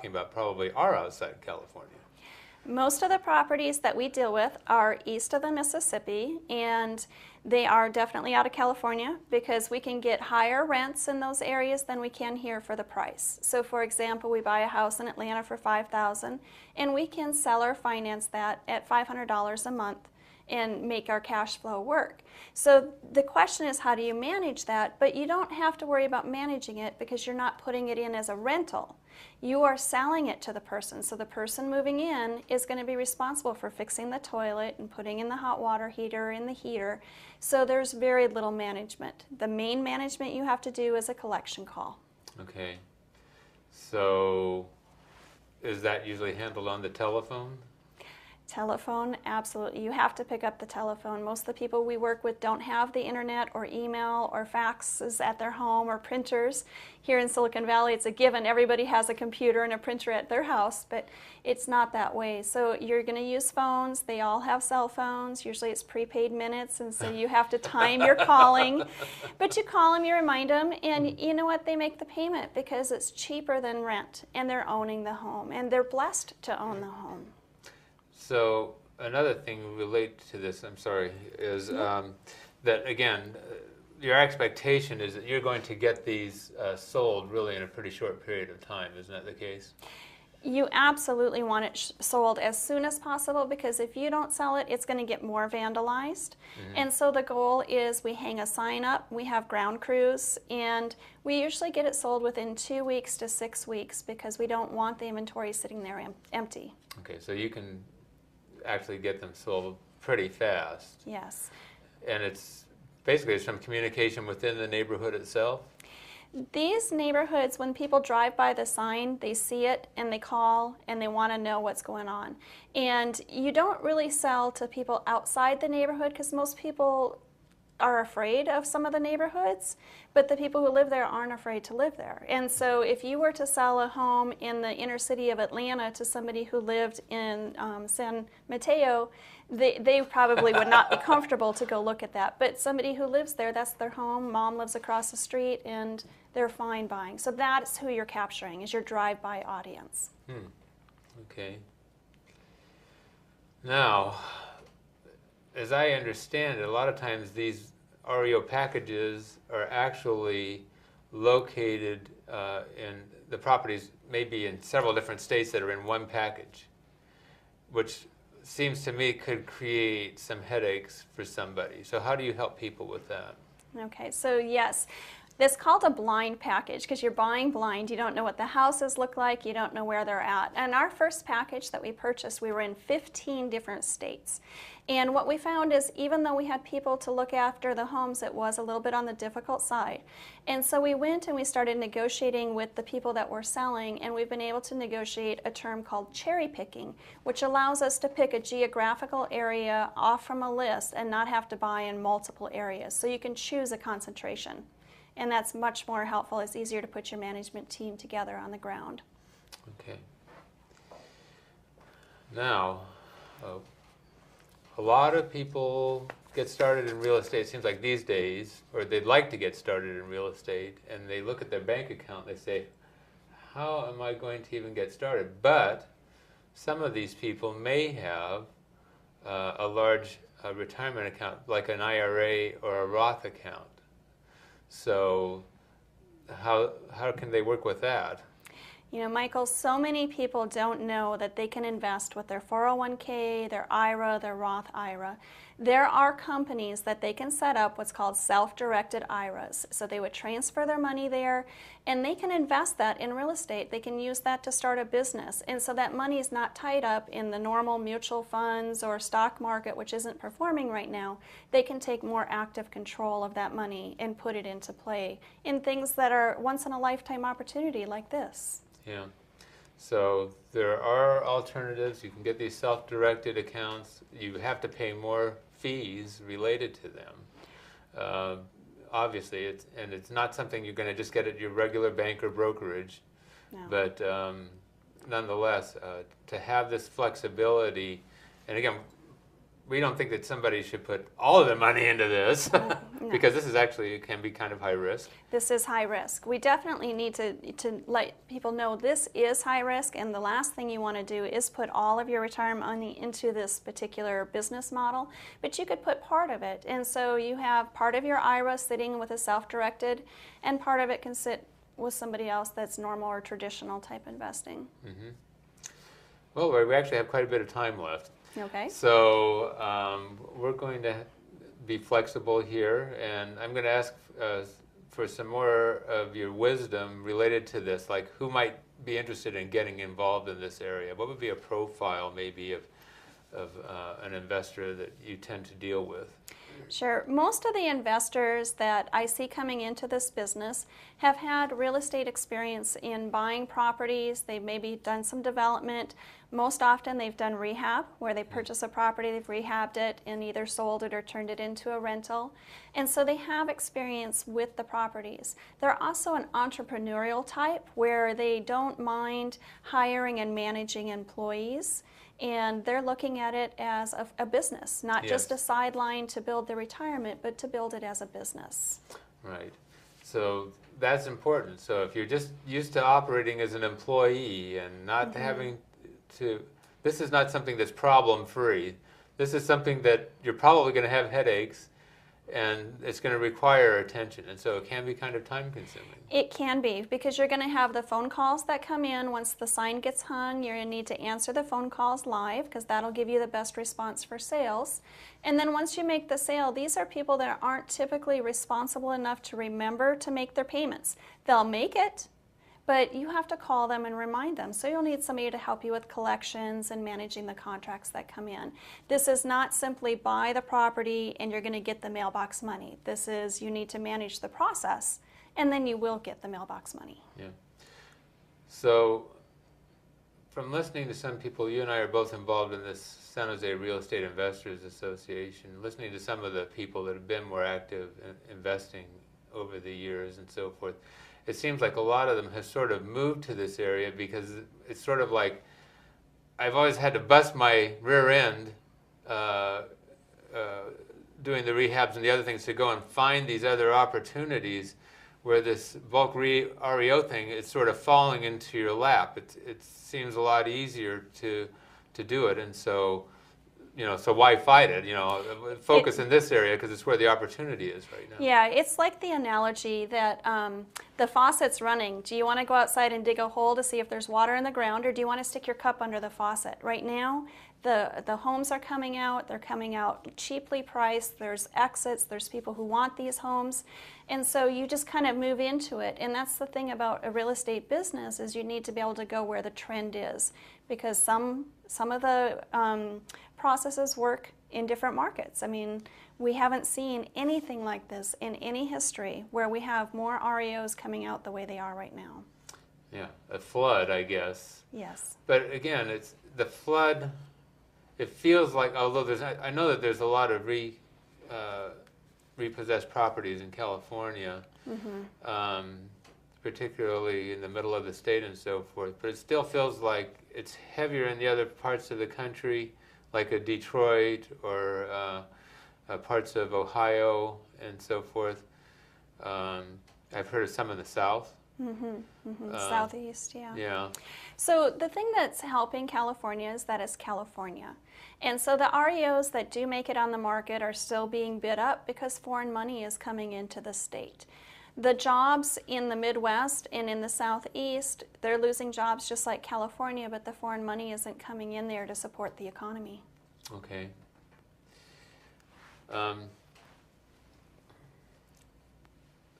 talking about probably are outside California. Most of the properties that we deal with are east of the Mississippi, and they are definitely out of California because we can get higher rents in those areas than we can here for the price. So for example, we buy a house in Atlanta for $5,000 and we can sell or finance that at $500 a month and make our cash flow work. So the question is, how do you manage that? But you don't have to worry about managing it because you're not putting it in as a rental. You are selling it to the person. So the person moving in is going to be responsible for fixing the toilet and putting in the hot water heater and the heater. So there's very little management. The main management you have to do is a collection call. Okay. So is that usually handled on the telephone? Telephone, absolutely. You have to pick up the telephone. Most of the people we work with don't have the internet or email or faxes at their home or printers. Here in Silicon Valley, it's a given. Everybody has a computer and a printer at their house, but it's not that way. So you're going to use phones. They all have cell phones. Usually it's prepaid minutes, and so you have to time your calling. But you call them, you remind them, and you know what? They make the payment because it's cheaper than rent, and they're owning the home, and they're blessed to own the home. So another thing related to this, I'm sorry, is that again, your expectation is that you're going to get these sold really in a pretty short period of time. Isn't that the case? You absolutely want it sold as soon as possible because if you don't sell it, it's going to get more vandalized. And so the goal is we hang a sign up, we have ground crews, and we usually get it sold within 2 weeks to 6 weeks because we don't want the inventory sitting there empty. Okay, so you can actually get them sold pretty fast. Yes. And it's basically some communication within the neighborhood itself? These neighborhoods, when people drive by the sign, they see it and they call and they want to know what's going on. And you don't really sell to people outside the neighborhood because most people are afraid of some of the neighborhoods, but the people who live there aren't afraid to live there. And so if you were to sell a home in the inner city of Atlanta to somebody who lived in San Mateo, they probably would not be comfortable to go look at that. But somebody who lives there, that's their home, mom lives across the street, and they're fine buying. So that's who you're capturing, is your drive-by audience. Okay. Now, as I understand it, a lot of times these REO packages are actually located in the properties maybe in several different states that are in one package, which seems to me could create some headaches for somebody. So how do you help people with that? Okay, so yes. This is called a blind package because you're buying blind. You don't know what the houses look like. You don't know where they're at. And our first package that we purchased, we were in 15 different states. And what we found is even though we had people to look after the homes, it was a little bit on the difficult side. And so we went and we started negotiating with the people that were selling, and we've been able to negotiate a term called cherry picking, which allows us to pick a geographical area off from a list and not have to buy in multiple areas. So you can choose a concentration. And that's much more helpful. It's easier to put your management team together on the ground. Okay. Now, a lot of people get started in real estate, it seems like these days, or they'd like to get started in real estate, and they look at their bank account and they say, how am I going to even get started? But some of these people may have a large retirement account, like an IRA or a Roth account. So how can they work with that? You know, Michael, so many people don't know that they can invest with their 401k, their IRA, their Roth IRA. There are companies that they can set up what's called self-directed IRAs. So they would transfer their money there, and they can invest that in real estate. They can use that to start a business. And so that money is not tied up in the normal mutual funds or stock market, which isn't performing right now. They can take more active control of that money and put it into play in things that are once-in-a-lifetime opportunity like this. Yeah. So there are alternatives. You can get these self-directed accounts. You have to pay more fees related to them. Obviously, it's not something you're going to just get at your regular bank or brokerage. No. But nonetheless, to have this flexibility, and again, we don't think that somebody should put all of their money into this No. because this is actually, it can be kind of high risk. This is high risk. We definitely need to let people know this is high risk, and the last thing you want to do is put all of your retirement money into this particular business model, but you could put part of it. And so you have part of your IRA sitting with a self-directed, and part of it can sit with somebody else that's normal or traditional type investing. Mm-hmm. Well, we actually have quite a bit of time left. Okay. So we're going to be flexible here, and I'm going to ask for some more of your wisdom related to this, like who might be interested in getting involved in this area. What would be a profile maybe of an investor that you tend to deal with? Sure. Most of the investors that I see coming into this business have had real estate experience in buying properties. They've maybe done some development. Most often they've done rehab, where they purchase a property, they've rehabbed it and either sold it or turned it into a rental. And so they have experience with the properties. They're also an entrepreneurial type where they don't mind hiring and managing employees. And they're looking at it as a business, not just a sideline to build their retirement, but to build it as a business. Right. So that's important. So if you're just used to operating as an employee and not having to, this is not something that's problem-free. This is something that you're probably going to have headaches, and it's going to require attention, and so it can be kind of time-consuming. It can be, because you're going to have the phone calls that come in. Once the sign gets hung, you're going to need to answer the phone calls live, because that'll give you the best response for sales. And then once you make the sale, these are people that aren't typically responsible enough to remember to make their payments. They'll make it, but you have to call them and remind them. So you'll need somebody to help you with collections and managing the contracts that come in. This is not simply buy the property and you're going to get the mailbox money. This is, you need to manage the process, and then you will get the mailbox money. Yeah. So from listening to some people, you and I are both involved in this San Jose Real Estate Investors Association, listening to some of the people that have been more active in investing over the years and so forth, it seems like a lot of them have sort of moved to this area because it's sort of like I've always had to bust my rear end doing the rehabs and the other things to go and find these other opportunities where this bulk REO thing is sort of falling into your lap. It seems a lot easier to do it, and so so why fight it? Focus in this area because it's where the opportunity is right now. Yeah, it's like the analogy that the faucet's running. Do you want to go outside and dig a hole to see if there's water in the ground, or do you want to stick your cup under the faucet? Right now, the homes are coming out. They're coming out cheaply priced. There's exits. There's people who want these homes. And so you just kind of move into it. And that's the thing about a real estate business, is you need to be able to go where the trend is, because some of the processes work in different markets. I mean, we haven't seen anything like this in any history where we have more REOs coming out the way they are right now. Yeah, a flood, I guess. Yes. But again, it's the flood. It feels like, although I know that there's a lot of repossessed properties in California, particularly in the middle of the state and so forth, but it still feels like it's heavier in the other parts of the country, like a Detroit or parts of Ohio and so forth. I've heard of some in the South. Southeast, yeah. Yeah. So the thing that's helping California is that it's California. And so the REOs that do make it on the market are still being bid up because foreign money is coming into the state. The jobs in the Midwest and in the Southeast, they're losing jobs just like California, but the foreign money isn't coming in there to support the economy. Okay.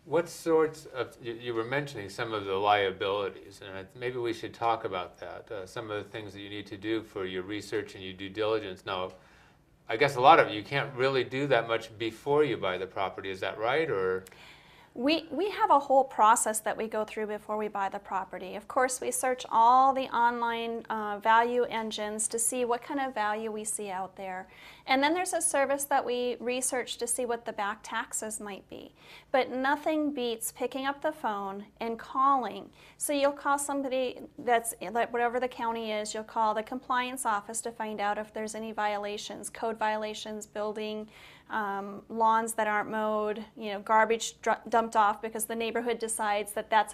What sorts of, you were mentioning some of the liabilities, and maybe we should talk about that, some of the things that you need to do for your research and your due diligence. Now, I guess a lot of it, you can't really do that much before you buy the property, is that right? Or We have a whole process that we go through before we buy the property. Of course, we search all the online value engines to see what kind of value we see out there. And then there's a service that we research to see what the back taxes might be. But nothing beats picking up the phone and calling. So you'll call somebody that's, like whatever the county is, you'll call the compliance office to find out if there's any violations, code violations, building, lawns that aren't mowed, garbage dumped off because the neighborhood decides that that's a